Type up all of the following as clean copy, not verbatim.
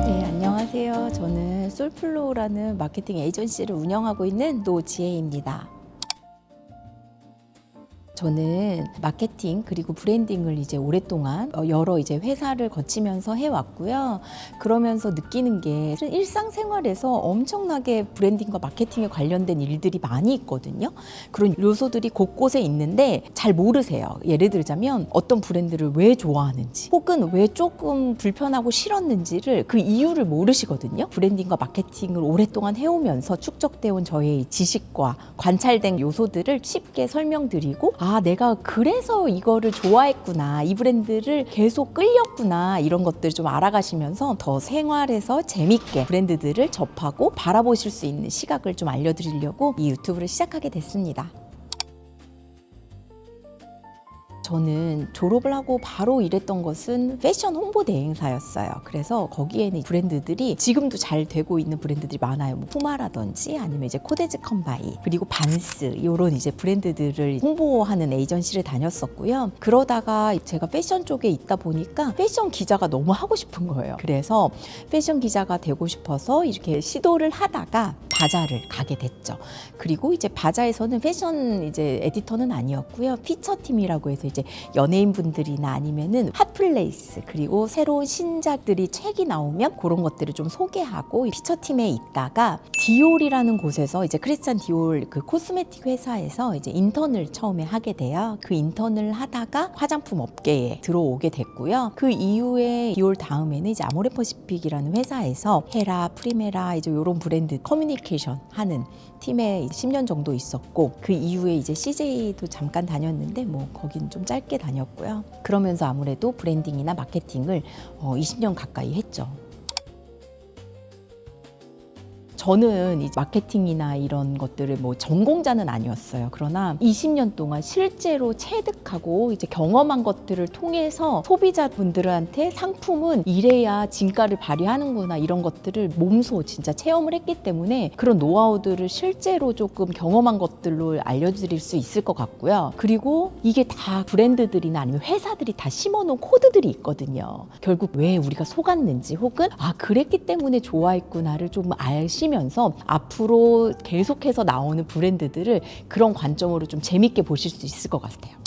네, 안녕하세요. 저는 솔플로우라는 마케팅 에이전시를 운영하고 있는 노지혜입니다. 저는 마케팅 그리고 브랜딩을 이제 오랫동안 여러 이제 회사를 거치면서 해왔고요. 그러면서 느끼는 게 일상생활에서 엄청나게 브랜딩과 마케팅에 관련된 일들이 많이 있거든요. 그런 요소들이 곳곳에 있는데 잘 모르세요. 예를 들자면 어떤 브랜드를 왜 좋아하는지 혹은 왜 조금 불편하고 싫었는지를 그 이유를 모르시거든요. 브랜딩과 마케팅을 오랫동안 해오면서 축적되어 온 저의 지식과 관찰된 요소들을 쉽게 설명드리고 내가 그래서 이거를 좋아했구나, 이 브랜드를 계속 끌렸구나, 이런 것들 좀 알아가시면서 더 생활에서 재밌게 브랜드들을 접하고 바라보실 수 있는 시각을 좀 알려드리려고 이 유튜브를 시작하게 됐습니다. 저는 졸업을 하고 바로 일했던 것은 패션 홍보 대행사였어요. 그래서 거기에는 브랜드들이 지금도 잘 되고 있는 브랜드들이 많아요. 뭐 푸마라든지 아니면 이제 코데즈 컴바이 그리고 반스 이런 이제 브랜드들을 홍보하는 에이전시를 다녔었고요. 그러다가 제가 패션 쪽에 있다 보니까 패션 기자가 너무 하고 싶은 거예요. 그래서 패션 기자가 되고 싶어서 이렇게 시도를 하다가 바자를 가게 됐죠. 그리고 이제 바자에서는 패션 이제 에디터는 아니었고요. 피처팀이라고 해서 이제 연예인분들이나 아니면은 핫플레이스 그리고 새로운 신작들이 책이 나오면 그런 것들을 좀 소개하고 피처팀에 있다가 디올이라는 곳에서 이제 크리스찬 디올 그 코스메틱 회사에서 이제 인턴을 처음에 하게 돼요. 그 인턴을 하다가 화장품 업계에 들어오게 됐고요. 그 이후에 디올 다음에는 이제 아모레퍼시픽이라는 회사에서 헤라, 프리메라 이제 이런 브랜드 커뮤니케이션 하는 팀에 10년 정도 있었고 그 이후에 이제 CJ도 잠깐 다녔는데 뭐 거긴 좀 짧게 다녔고요. 그러면서 아무래도 브랜딩이나 마케팅을 20년 가까이 했죠. 저는 이 마케팅이나 이런 것들을 뭐 전공자는 아니었어요. 그러나 20년 동안 실제로 체득하고 이제 경험한 것들을 통해서 소비자분들한테 상품은 이래야 진가를 발휘하는구나 이런 것들을 몸소 진짜 체험을 했기 때문에 그런 노하우들을 실제로 조금 경험한 것들로 알려드릴 수 있을 것 같고요. 그리고 이게 다 브랜드들이나 아니면 회사들이 다 심어놓은 코드들이 있거든요. 결국 왜 우리가 속았는지 혹은 그랬기 때문에 좋아했구나를 좀 알시면서 앞으로 계속해서 나오는 브랜드들을 그런 관점으로 좀 재밌게 보실 수 있을 것 같아요.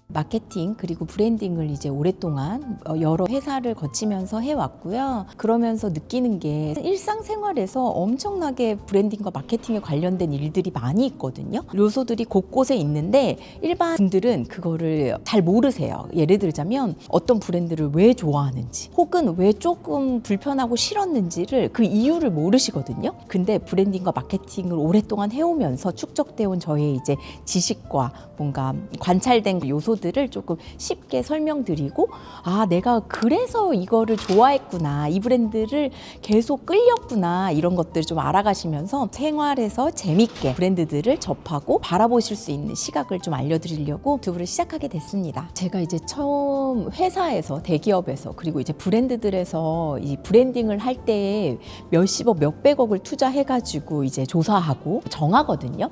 마케팅 그리고 브랜딩을 이제 오랫동안 여러 회사를 거치면서 해왔고요. 그러면서 느끼는 게 일상생활에서 엄청나게 브랜딩과 마케팅에 관련된 일들이 많이 있거든요. 요소들이 곳곳에 있는데 일반 분들은 그거를 잘 모르세요. 예를 들자면 어떤 브랜드를 왜 좋아하는지 혹은 왜 조금 불편하고 싫었는지를 그 이유를 모르시거든요. 근데 브랜딩과 마케팅을 오랫동안 해오면서 축적되어 온 저의 이제 지식과 뭔가 관찰된 요소들을 조금 쉽게 설명드리고 내가 그래서 이거를 좋아했구나, 이 브랜드를 계속 끌렸구나, 이런 것들을 좀 알아가시면서 생활에서 재밌게 브랜드들을 접하고 바라보실 수 있는 시각을 좀 알려드리려고 유튜브를 시작하게 됐습니다. 제가 이제 처음 회사에서 대기업에서 그리고 이제 브랜드들에서 이 브랜딩을 할 때 몇십억 몇백억을 투자해가지고 이제 조사하고 정하거든요.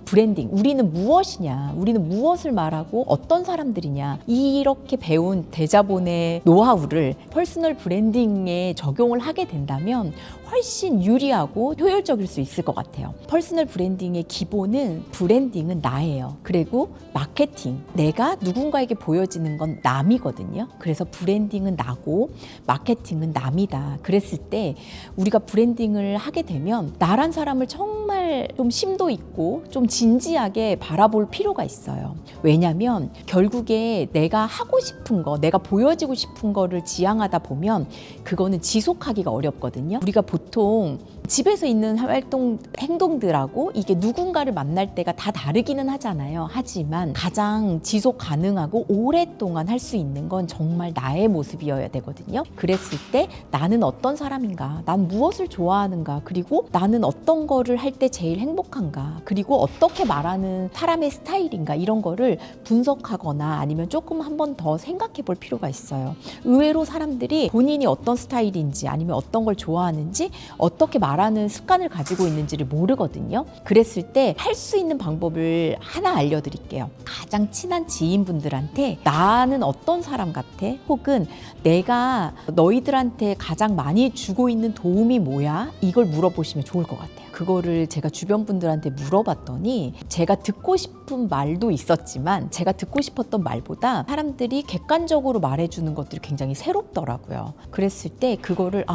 브랜딩, 우리는 무엇이냐, 우리는 무엇을 말하고 어떤 사람들이냐, 이렇게 배운 대자본의 노하우를 퍼스널 브랜딩에 적용을 하게 된다면 훨씬 유리하고 효율적일 수 있을 것 같아요. 퍼스널 브랜딩의 기본은 브랜딩은 나예요. 그리고 마케팅, 내가 누군가에게 보여지는 건 남이거든요. 그래서 브랜딩은 나고 마케팅은 남이다. 그랬을 때 우리가 브랜딩을 하게 되면 나란 사람을 정말 좀 심도 있고 좀 진지하게 바라볼 필요가 있어요. 왜냐하면 결국에 내가 하고 싶은 거, 내가 보여지고 싶은 거를 지향하다 보면 그거는 지속하기가 어렵거든요. 우리가 보통 집에서 있는 활동, 행동들하고 이게 누군가를 만날 때가 다 다르기는 하잖아요. 하지만 가장 지속 가능하고 오랫동안 할 수 있는 건 정말 나의 모습이어야 되거든요. 그랬을 때 나는 어떤 사람인가, 난 무엇을 좋아하는가, 그리고 나는 어떤 거를 할 때 제일 행복한가, 그리고 어떻게 말하는 사람의 스타일인가, 이런 거를 분석하거나 아니면 조금 한 번 더 생각해 볼 필요가 있어요. 의외로 사람들이 본인이 어떤 스타일인지 아니면 어떤 걸 좋아하는지 어떻게 말 나라는 습관을 가지고 있는지를 모르거든요. 그랬을 때 할 수 있는 방법을 하나 알려드릴게요. 가장 친한 지인분들한테 나는 어떤 사람 같아? 혹은 내가 너희들한테 가장 많이 주고 있는 도움이 뭐야? 이걸 물어보시면 좋을 것 같아요. 그거를 제가 주변 분들한테 물어봤더니 제가 듣고 싶은 말도 있었지만 제가 듣고 싶었던 말보다 사람들이 객관적으로 말해주는 것들이 굉장히 새롭더라고요. 그랬을 때 그거를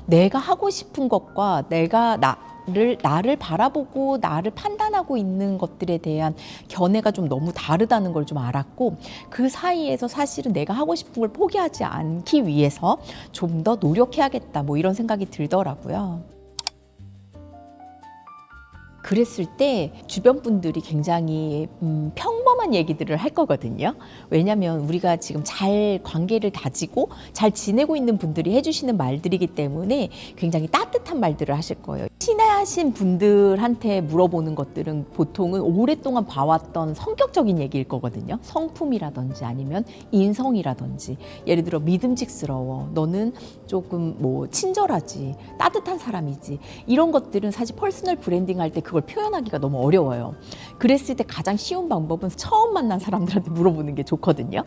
내가 하고 싶은 것과 내가 나를 바라보고 나를 판단하고 있는 것들에 대한 견해가 좀 너무 다르다는 걸 좀 알았고, 그 사이에서 사실은 내가 하고 싶은 걸 포기하지 않기 위해서 좀 더 노력해야겠다, 뭐 이런 생각이 들더라고요. 그랬을 때 주변 분들이 굉장히 평범한 얘기들을 할 거거든요. 왜냐하면 우리가 지금 잘 관계를 다지고 잘 지내고 있는 분들이 해주시는 말들이기 때문에 굉장히 따뜻한 말들을 하실 거예요. 친하신 분들한테 물어보는 것들은 보통은 오랫동안 봐왔던 성격적인 얘기일 거거든요. 성품이라든지 아니면 인성이라든지, 예를 들어 믿음직스러워, 너는 조금 뭐 친절하지, 따뜻한 사람이지, 이런 것들은 사실 퍼스널 브랜딩 할 때 그걸 표현하기가 너무 어려워요. 그랬을 때 가장 쉬운 방법은 처음 만난 사람들한테 물어보는 게 좋거든요.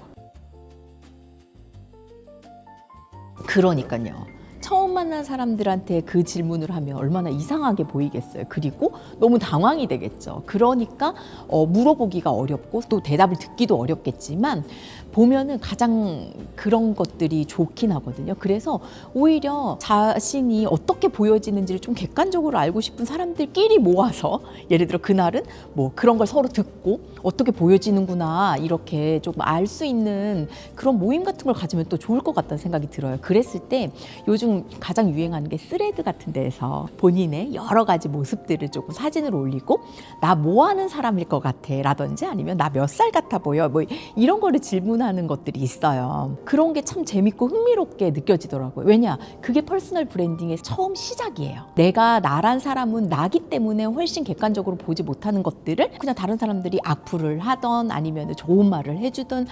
그러니까요. 처음 만난 사람들한테 그 질문을 하면 얼마나 이상하게 보이겠어요. 그리고 너무 당황이 되겠죠. 그러니까 물어보기가 어렵고 또 대답을 듣기도 어렵겠지만 보면은 가장 그런 것들이 좋긴 하거든요. 그래서 오히려 자신이 어떻게 보여지는지를 좀 객관적으로 알고 싶은 사람들끼리 모아서, 예를 들어 그날은 뭐 그런 걸 서로 듣고 어떻게 보여지는구나 이렇게 조금 알 수 있는 그런 모임 같은 걸 가지면 또 좋을 것 같다는 생각이 들어요. 그랬을 때 요즘 가장 유행하는 게 스레드 같은 데에서 본인의 여러 가지 모습들을 조금 사진을 올리고 나 뭐 하는 사람일 것 같아 라든지 아니면 나 몇 살 같아 보여 뭐 이런 거를 질문하는 것들이 있어요. 그런 게 참 재밌고 흥미롭게 느껴지더라고요. 왜냐? 그게 퍼스널 브랜딩의 처음 시작이에요. 내가 나란 사람은 나기 때문에 훨씬 객관적으로 보지 못하는 것들을 그냥 다른 사람들이 악플을 하던 아니면 좋은 말을 해주던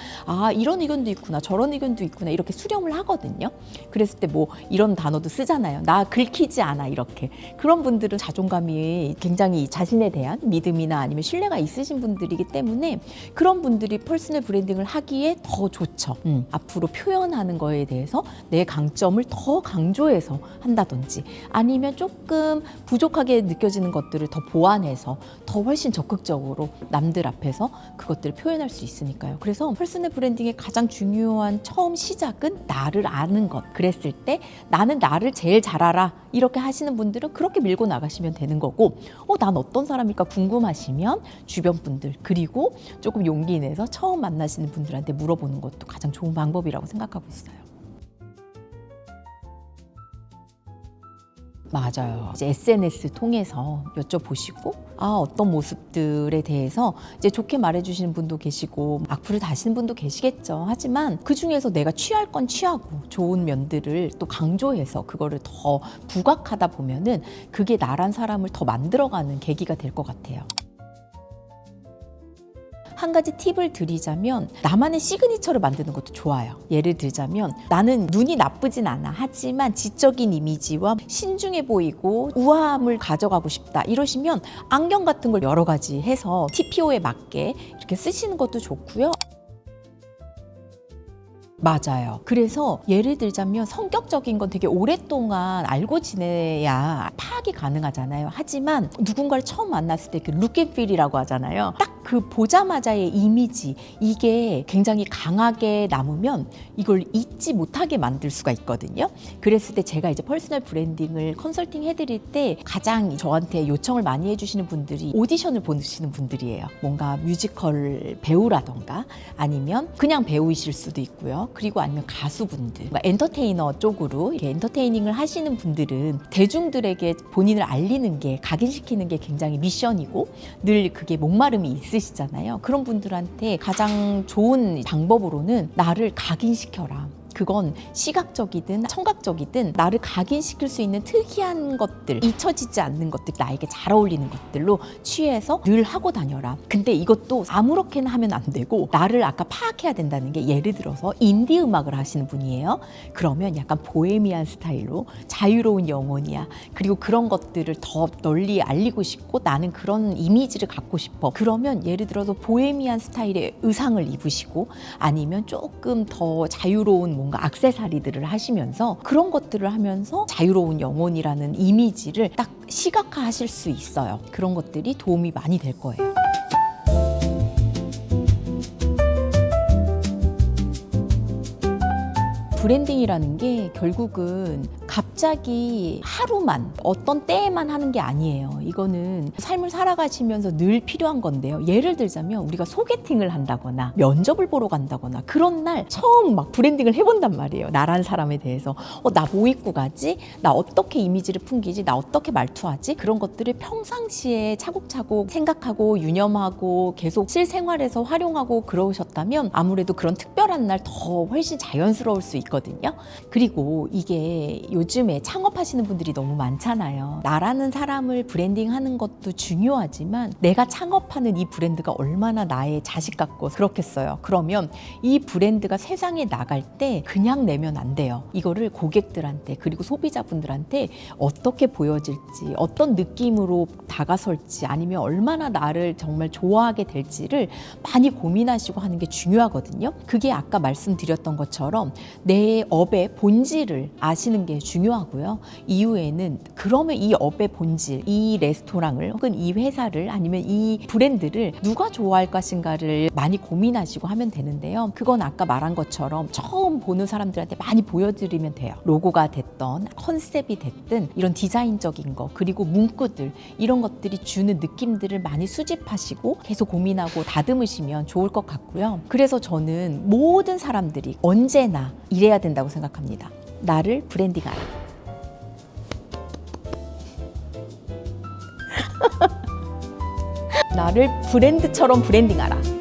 이런 의견도 있구나 저런 의견도 있구나 이렇게 수렴을 하거든요. 그랬을 때 뭐 이런 단어도 쓰잖아요. 나 긁히지 않아 이렇게. 그런 분들은 자존감이 굉장히 자신에 대한 믿음이나 아니면 신뢰가 있으신 분들이기 때문에 그런 분들이 퍼스널 브랜딩을 하기에 더 좋죠. 앞으로 표현하는 거에 대해서 내 강점을 더 강조해서 한다든지 아니면 조금 부족하게 느껴지는 것들을 더 보완해서 더 훨씬 적극적으로 남들 앞에서 그것들을 표현할 수 있으니까요. 그래서 퍼스널 브랜딩의 가장 중요한 처음 시작은 나를 아는 것. 그랬을 때 나는 나를 제일 잘 알아 이렇게 하시는 분들은 그렇게 밀고 나가시면 되는 거고, 난 어떤 사람일까 궁금하시면 주변 분들 그리고 조금 용기 내서 처음 만나시는 분들한테 물어보는 것도 가장 좋은 방법이라고 생각하고 있어요. 맞아요. 이제 SNS 통해서 여쭤보시고 어떤 모습들에 대해서 이제 좋게 말해주시는 분도 계시고 악플을 다시는 분도 계시겠죠. 하지만 그 중에서 내가 취할 건 취하고 좋은 면들을 또 강조해서 그거를 더 부각하다 보면은 그게 나란 사람을 더 만들어가는 계기가 될 것 같아요. 한 가지 팁을 드리자면 나만의 시그니처를 만드는 것도 좋아요. 예를 들자면 나는 눈이 나쁘진 않아. 하지만 지적인 이미지와 신중해 보이고 우아함을 가져가고 싶다. 이러시면 안경 같은 걸 여러 가지 해서 TPO에 맞게 이렇게 쓰시는 것도 좋고요. 맞아요. 그래서 예를 들자면 성격적인 건 되게 오랫동안 알고 지내야 파악이 가능하잖아요. 하지만 누군가를 처음 만났을 때 그 look and feel이라고 하잖아요. 딱 그 보자마자의 이미지, 이게 굉장히 강하게 남으면 이걸 잊지 못하게 만들 수가 있거든요. 그랬을 때 제가 이제 퍼스널 브랜딩을 컨설팅 해드릴 때 가장 저한테 요청을 많이 해주시는 분들이 오디션을 보시는 분들이에요. 뭔가 뮤지컬 배우라던가 아니면 그냥 배우이실 수도 있고요. 그리고 아니면 가수분들, 엔터테이너 쪽으로 이렇게 엔터테이닝을 하시는 분들은 대중들에게 본인을 알리는 게, 각인시키는 게 굉장히 미션이고 늘 그게 목마름이 있으시잖아요. 그런 분들한테 가장 좋은 방법으로는 나를 각인시켜라. 그건 시각적이든 청각적이든 나를 각인시킬 수 있는 특이한 것들, 잊혀지지 않는 것들, 나에게 잘 어울리는 것들로 취해서 늘 하고 다녀라. 근데 이것도 아무렇게나 하면 안 되고 나를 아까 파악해야 된다는 게, 예를 들어서 인디 음악을 하시는 분이에요. 그러면 약간 보헤미안 스타일로 자유로운 영혼이야. 그리고 그런 것들을 더 널리 알리고 싶고 나는 그런 이미지를 갖고 싶어. 그러면 예를 들어서 보헤미안 스타일의 의상을 입으시고 아니면 조금 더 자유로운 뭔가 액세서리들을 하시면서 그런 것들을 하면서 자유로운 영혼이라는 이미지를 딱 시각화하실 수 있어요. 그런 것들이 도움이 많이 될 거예요. 브랜딩이라는 게 결국은 갑자기 하루만 어떤 때에만 하는 게 아니에요. 이거는 삶을 살아가시면서 늘 필요한 건데요. 예를 들자면 우리가 소개팅을 한다거나 면접을 보러 간다거나 그런 날 처음 막 브랜딩을 해본단 말이에요. 나라는 사람에 대해서 나 뭐 입고 가지? 나 어떻게 이미지를 풍기지? 나 어떻게 말투하지? 그런 것들을 평상시에 차곡차곡 생각하고 유념하고 계속 실생활에서 활용하고 그러셨다면 아무래도 그런 특별한 날 더 훨씬 자연스러울 수 있거든요. 그리고 이게 요즘에 창업하시는 분들이 너무 많잖아요. 나라는 사람을 브랜딩하는 것도 중요하지만 내가 창업하는 이 브랜드가 얼마나 나의 자식 같고 그렇겠어요. 그러면 이 브랜드가 세상에 나갈 때 그냥 내면 안 돼요. 이거를 고객들한테 그리고 소비자분들한테 어떻게 보여질지, 어떤 느낌으로 다가설지, 아니면 얼마나 나를 정말 좋아하게 될지를 많이 고민하시고 하는 게 중요하거든요. 그게 아까 말씀드렸던 것처럼 내 업의 본질을 아시는 게 중요하고요. 이후에는 그러면 이 업의 본질, 이 레스토랑을 혹은 이 회사를 아니면 이 브랜드를 누가 좋아할 것인가를 많이 고민하시고 하면 되는데요. 그건 아까 말한 것처럼 처음 보는 사람들한테 많이 보여드리면 돼요. 로고가 됐던 컨셉이 됐든 이런 디자인적인 거, 그리고 문구들, 이런 것들이 주는 느낌들을 많이 수집하시고 계속 고민하고 다듬으시면 좋을 것 같고요. 그래서 저는 모든 사람들이 언제나 이래야 된다고 생각합니다. 나를 브랜딩하라. 나를 브랜드처럼 브랜딩하라.